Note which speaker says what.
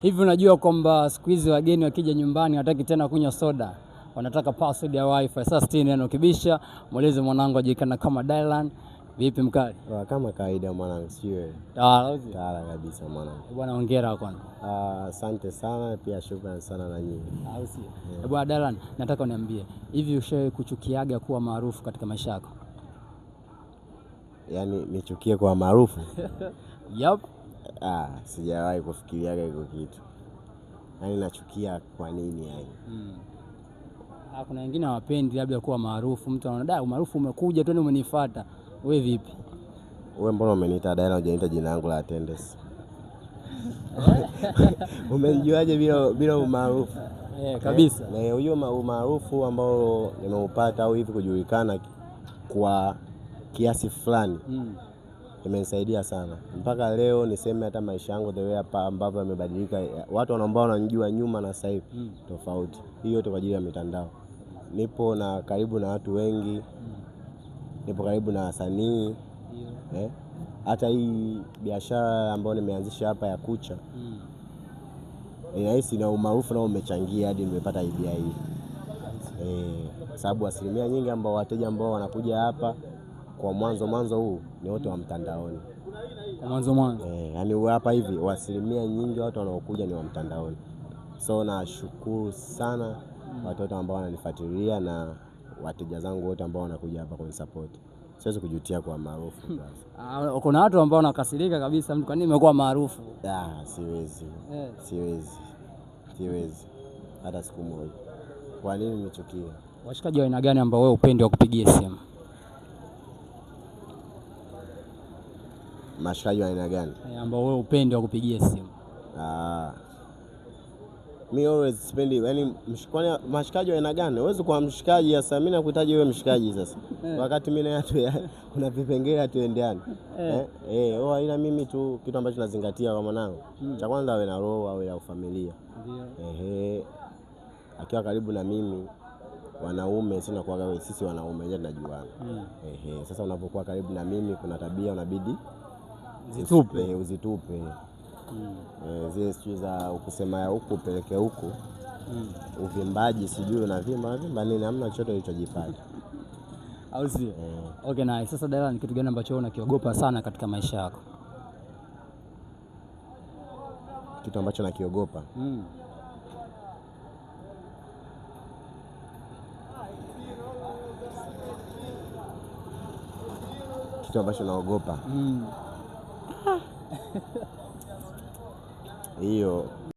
Speaker 1: Hivi unajua kwamba siku hizi wageni wakija nyumbani hataki tena kunywa soda, wanataka password ya wifi. Sasa sisi neno kibisha, muulize mwanangu ajulikana kama Dylan. Vipi mkali?
Speaker 2: Kama kawaida mwanangu, sio? Tala kabisa mwanangu.
Speaker 1: Bwana hongera kwanza.
Speaker 2: Asante sana, pia shukrani sana na nyinyi.
Speaker 1: Bwana Dylan, nataka uniambie, hivi ushawahi kuchukiaga kuwa maarufu katika maisha yako?
Speaker 2: Yaani nichukie kuwa maarufu?
Speaker 1: Yup.
Speaker 2: Sijawahi kufikiriaga hiko kitu. Yaani nachukia kwa nini yani?
Speaker 1: Kuna wengine hawapendi labda kuwa maarufu, mtu anaona umaarufu umekuja tu umenifuata. Wewe vipi?
Speaker 2: Wewe mbona umeniita Dylan hujaniita jina langu la attendance? Umenijuaje bila umaarufu?
Speaker 1: Kabisa.
Speaker 2: Na hiyo umaarufu ambao nimeupata au hivi kujulikana kwa kiasi fulani imenisaidia sana. Mpaka leo niseme hata maisha yangu the way hapa ambavyo yamebadilika, watu ambao wananijua nyuma na sasa hivi tofauti. Hiyo yote kwa ajili ya mitandao. Nipo na karibu na watu wengi. Nipo karibu na wasanii. Hata hii biashara ambayo nimeanzisha hapa ya kucha. Ninahisi na umaarufu nao umechangia hadi nimepata idea hii. Sababu asilimia nyingi ambao wateja ambao wanakuja hapa kwa mwanzo huu ni wote wa mtandaoni.
Speaker 1: Kwa mwanzo.
Speaker 2: Yaani hapa hivi asilimia nyingi watu wanaokuja ni wa mtandaoni. So nashukuru sana watu ambao wananifuatilia na wateja zangu wote ambao wanakuja hapa kunisupport. Siwezi kujutia kwa maarufu.
Speaker 1: Kuna watu ambao wanakasirika kabisa, mtu kwa nini umekuwa maarufu?
Speaker 2: Siwezi. Hata siku moja. Kwa nini nichukie?
Speaker 1: Washikaji wa aina gani ambao wewe upendi wakupigie simu?
Speaker 2: Mashikaji wa aina gani?
Speaker 1: Ambao wewe upendi wakupigie simu.
Speaker 2: Mimi always sipendi, yani mashikaji wa aina gani? Huwezi kuwa mshikaji sasa mimi nakuhitaji wewe mshikaji sasa. Wakati mimi na watu kuna vipengele hatuendeani. Ila mimi tu kitu ambacho nazingatia kwa mwanangu. Cha kwanza awe na roho, awe na familia. Ndio. Akiwa karibu na mimi wanaume sina kuaga sisi wanaume nje tunajuana. Sasa unapokuwa karibu na mimi kuna tabia unabidi uzitupe. Zile siku za kusema ya huku upeleke huku. Uvimbaji sijui unavimba nini, hamna chochote ulichojipata.
Speaker 1: Au sio? Okay, nice. Sasa Dylan, ni kitu gani ambacho unakiogopa sana katika maisha yako?
Speaker 2: Kitu ambacho nakiogopa? Kitu ambacho naogopa hiyo